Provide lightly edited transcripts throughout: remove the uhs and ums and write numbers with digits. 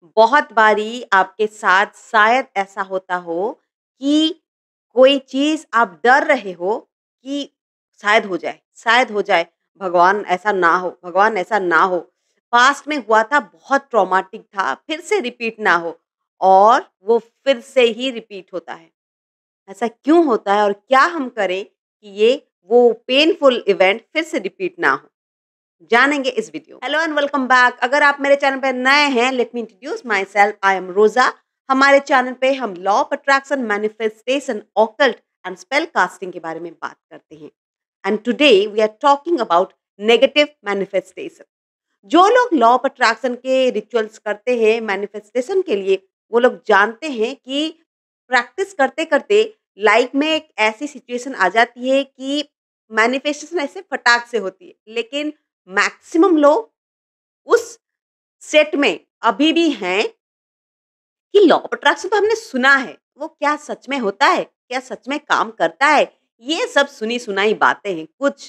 बहुत बारी आपके साथ शायद ऐसा होता हो कि कोई चीज़ आप डर रहे हो कि शायद हो जाए, भगवान ऐसा ना हो। पास्ट में हुआ था, बहुत ट्रॉमाटिक था, फिर से रिपीट ना हो और वो फिर से ही रिपीट होता है। ऐसा क्यों होता है और क्या हम करें कि ये वो पेनफुल इवेंट फिर से रिपीट ना हो? जानेंगे इस वीडियो। Hello and welcome back. अगर आप मेरे चैनल पे नए हैं, let me introduce myself, I am Roja. हमारे चैनल पे हम law of attraction, manifestation, occult and spell casting के बारे में बात करते हैं। And today we are talking about negative manifestation. जो लोग लॉ ऑफ अट्रैक्शन के रिचुअल्स करते हैं मैनिफेस्टेशन के लिए, वो लोग जानते हैं कि प्रैक्टिस करते-करते लाइफ में एक ऐसी सिचुएशन आ जाती है कि मैनिफेस्टेशन ऐसे फटाक से होती है। लेकिन मैक्सिमम लोग उस सेट में अभी भी हैं कि लॉ ऑफ अट्रैक्शन तो हमने सुना है, वो क्या सच में होता है? क्या सच में काम करता है? ये सब सुनी-सुनाई बातें हैं, कुछ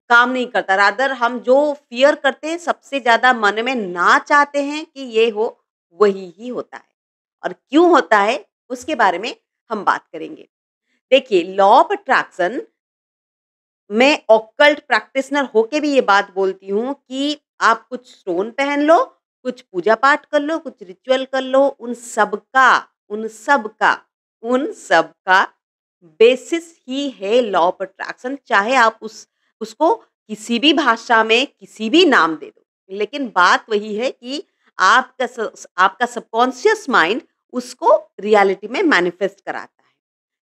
काम नहीं करता। रादर हम जो फ़ियर करते हैं, सबसे ज़्यादा मन में ना चाहते हैं कि ये हो, वही ही होता है। और क्यों होता है, उसके बारे में हम बात करेंगे। देखिए, लॉ ऑफ अट्रैक्शन मैं ऑकल्ट प्रैक्टिशनर होके भी ये बात बोलती हूँ कि आप कुछ स्टोन पहन लो, कुछ पूजा-पाठ कर लो, कुछ रिचुअल कर लो, उन सब का बेसिस ही है लॉ ऑफ अट्रैक्शन। चाहे आप उसको किसी भी भाषा में, किसी भी नाम दे दो। लेकिन बात वही है कि आपका सबकॉन्शियस माइंड उसको रियलिटी में मैनिफेस्ट कराता है।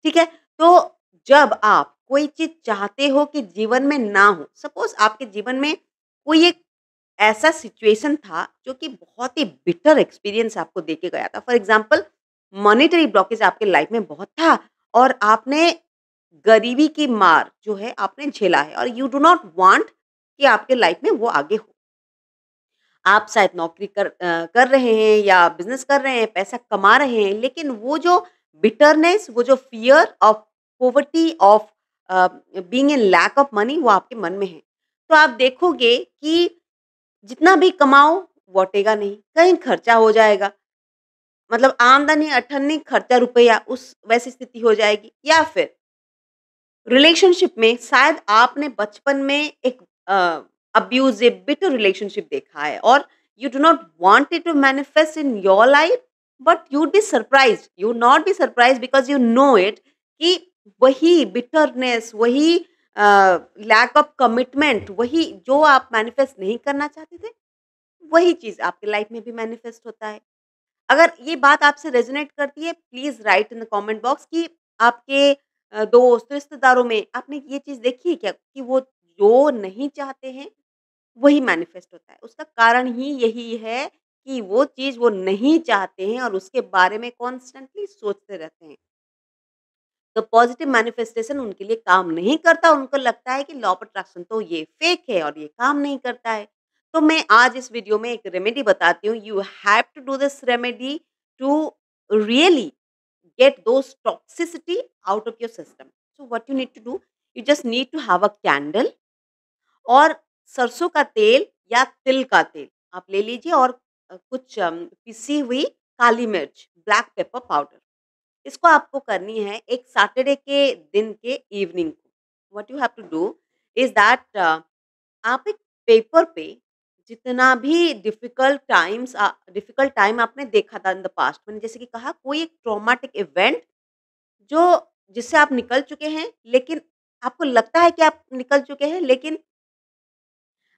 ठीक है? तो जब आप कोई चीज़ चाहते हो कि जीवन में ना हो, सपोज़ आपके जीवन में कोई एक ऐसा सिचुएशन था जो कि बहुत ही बिटर एक्सपीरियंस आपको देके गया था। फॉर एग्ज़ाम्पल मॉनेटरी ब्लॉकेज आपके लाइफ में बहुत था और आपने गरीबी की मार जो है आपने झेला है और यू डू नॉट वांट कि आपके लाइफ में वो आगे हो। आप शायद नौकरी कर रहे हैं या बिज़नेस कर रहे हैं, पैसा कमा रहे हैं, लेकिन वो जो बिटरनेस, वो जो fear of poverty, of being in lack of money, वो आपके मन में है। तो आप देखोगे कि जितना भी कमाओ, वो अटेगा नहीं, कहीं खर्चा हो जाएगा। मतलब आमदनी अठन्नी, खर्चा रुपया, उस वैसी स्थिति हो जाएगी। या फिर रिलेशनशिप में शायद आपने बचपन में एक अब्यूजिव बिटर रिलेशनशिप देखा है और you do not want it to manifest in your life, but you would not be surprise because you know it कि वही बिटरनेस, वही लैक ऑफ कमिटमेंट, वही जो आप मैनिफेस्ट नहीं करना चाहते थे, वही चीज आपके लाइफ में भी मैनिफेस्ट होता है। अगर ये बात आपसे रेज़ोनेट करती है, please write in the comment box कि आपके दोस्त, रिश्तेदारों में आपने ये चीज़ देखी है क्या कि वो जो नहीं चाहते हैं, वही मैनिफेस्ट होता है। उसका कारण ही यही है कि वो चीज़ वो नहीं चाहते हैं और उसके बारे में कॉन्स्टेंटली सोचते रहते हैं। तो पॉज़िटिव मैनिफेस्टेशन उनके लिए काम नहीं करता, उनको लगता है कि लॉ ऑफ अट्रैक्शन तो ये फेक है और ये काम नहीं करता है। तो मैं आज इस वीडियो में एक रेमेडी बताती हूँ, you have to do this remedy to really get those toxicity out of your system. So what you need to do, you just need to have a candle और सरसों का तेल या तिल का तेल आप ले लीजिए और कुछ पिसी हुई काली मिर्च, ब्लैक पेपर पाउडर। इसको आपको करनी है एक सैटरडे के दिन के इवनिंग को। What you have to do is that आप एक पेपर पे जितना भी डिफिकल्ट टाइम आपने देखा था इन द पास्ट, मैंने जैसे कि कहा कोई एक ट्रॉमेटिक इवेंट जो जिससे आप निकल चुके हैं, लेकिन आपको लगता है कि आप निकल चुके हैं, लेकिन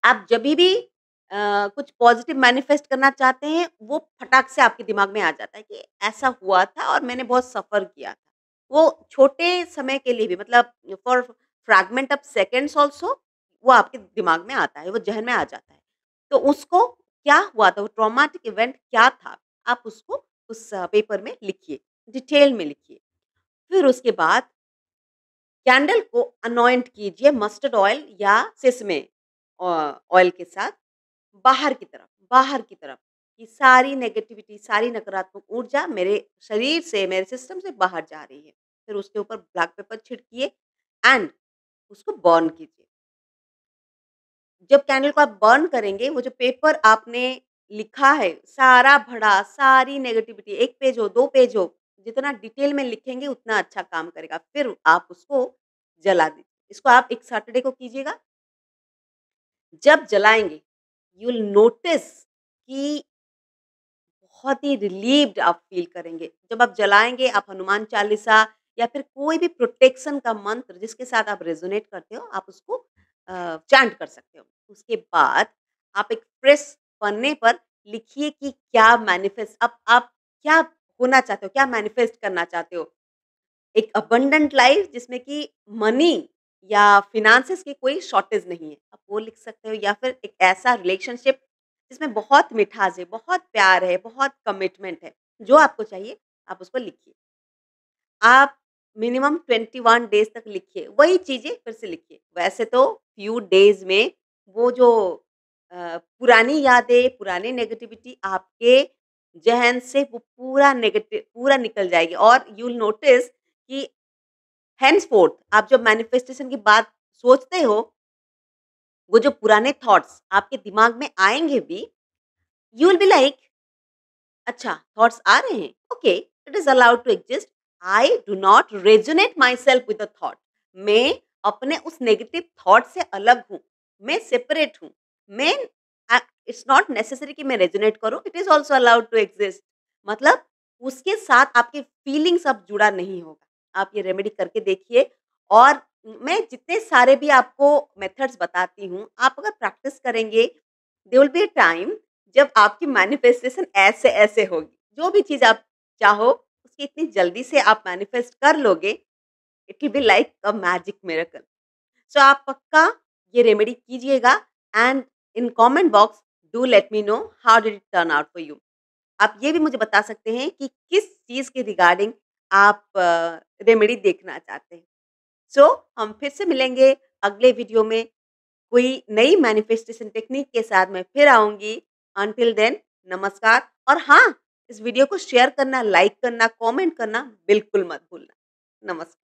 आप जभी भी कुछ पॉज़िटिव मैनिफेस्ट करना चाहते हैं, वो फटाक से आपके दिमाग में आ जाता है कि ऐसा हुआ था और मैंने बहुत सफ़र किया था। वो छोटे समय के लिए भी, मतलब for fragment of seconds also वो आपके दिमाग में आता है, वो ज़हन में आ जाता है। तो उसको क्या हुआ था, वो ट्रॉमेटिक इवेंट क्या था, आप उसको उस पेपर में लिखिए, डिटेल में लिखिए। फिर उसके बाद कैंडल को अनॉइंट कीजिए मस्टर्ड ऑयल या सेसमे ऑयल के साथ, बाहर की तरफ कि सारी नेगेटिविटी, सारी नकारात्मक ऊर्जा मेरे शरीर से, मेरे सिस्टम से बाहर जा रही है। फिर उसके ऊपर ब्लैक पेपर छिड़किए एंड उसको बर्न कीजिए। जब कैंडल को आप बर्न करेंगे, वो जो पेपर आपने लिखा है, सारा भरा, सारी नेगेटिविटी 1 पेज हो, 2 पेज हो, जितना डिटेल में लिखेंगे उतना अच्छा काम करेगा। फिर आप उसको जला दीजिए। इसको आप एक सैटरडे को कीजिएगा। जब जलाएँगे, यू विल नोटिस कि बहुत ही रिलीव्ड आप फ़ील करेंगे। जब आप जलाएँगे, आप हनुमान चालीसा या फिर कोई भी प्रोटेक्शन का मंत्र जिसके साथ आप रेज़ोनेट करते हो, आप उसको चैंट कर सकते हो। उसके बाद आप एक फ्रेश पन्ने पर लिखिए कि क्या मैनिफेस्ट अब आप क्या होना चाहते हो, क्या मैनिफेस्ट करना चाहते हो। एक अबंडेंट लाइफ़ जिसमें कि मनी या फ़िनांसेस की कोई शॉर्टेज नहीं है। आप वो लिख सकते हो या फिर एक ऐसा रिलेशनशिप जिसमें बहुत मिठास है, बहुत प्यार है, बहुत कमिटमेंट है। जो आपको चाहिए आप उसको लिखिए। आप मिनिमम 21 डेज़ तक लिखिए, वही चीज़ें फिर से लिखिए। वैसे तो फ्यू डेज़ में वो जो पुरानी यादें, पुरानी नेगेटिविटी आपके ज़हन से वो पूरा निकल जाएगी और यू विल नोटिस कि हैंसफोर्थ आप जब मैनिफेस्टेशन की बात सोचते हो, वो जो पुराने थॉट्स आपके दिमाग में आएँगे भी, यू विल बी लाइक अच्छा थॉट्स आ रहे हैं, okay it is allowed to exist. I do not resonate myself with the thought. मैं अपने उस नेगेटिव थॉट से अलग हूँ, मैं सेपरेट हूँ। मैं इट्स नॉट नेसेसरी कि मैं रेजोनेट करूँ, it is also allowed to exist. मतलब उसके साथ आपके फीलिंग्स अब जुड़ा नहीं होगा। आप ये रेमेडी करके देखिए और मैं जितने सारे भी आपको मेथड्स बताती हूँ, आप अगर प्रैक्टिस करेंगे, there will be a time जब आपकी मैनिफेस्टेशन ऐसे-ऐसे होगी। जो भी चीज़ आप चाहो, उसकी इतनी जल्दी से आप मैनिफेस्ट कर लोगे, it will be like a magic miracle. So आप पक्का ये रेमेडी कीजिएगा and in comment box do let me know how did it turn out for you. आप ये भी मुझे बता सकते हैं कि किस चीज़ के रिगार्डिंग आप रेमेडी देखना चाहते हैं। सो हम फिर से मिलेंगे अगले वीडियो में कोई नई मैनिफेस्टेशन टेक्निक के साथ मैं फिर आऊँगी। अंटिल देन नमस्कार और हाँ, इस वीडियो को शेयर करना, लाइक करना, कमेंट करना बिल्कुल मत भूलना। नमस्कार।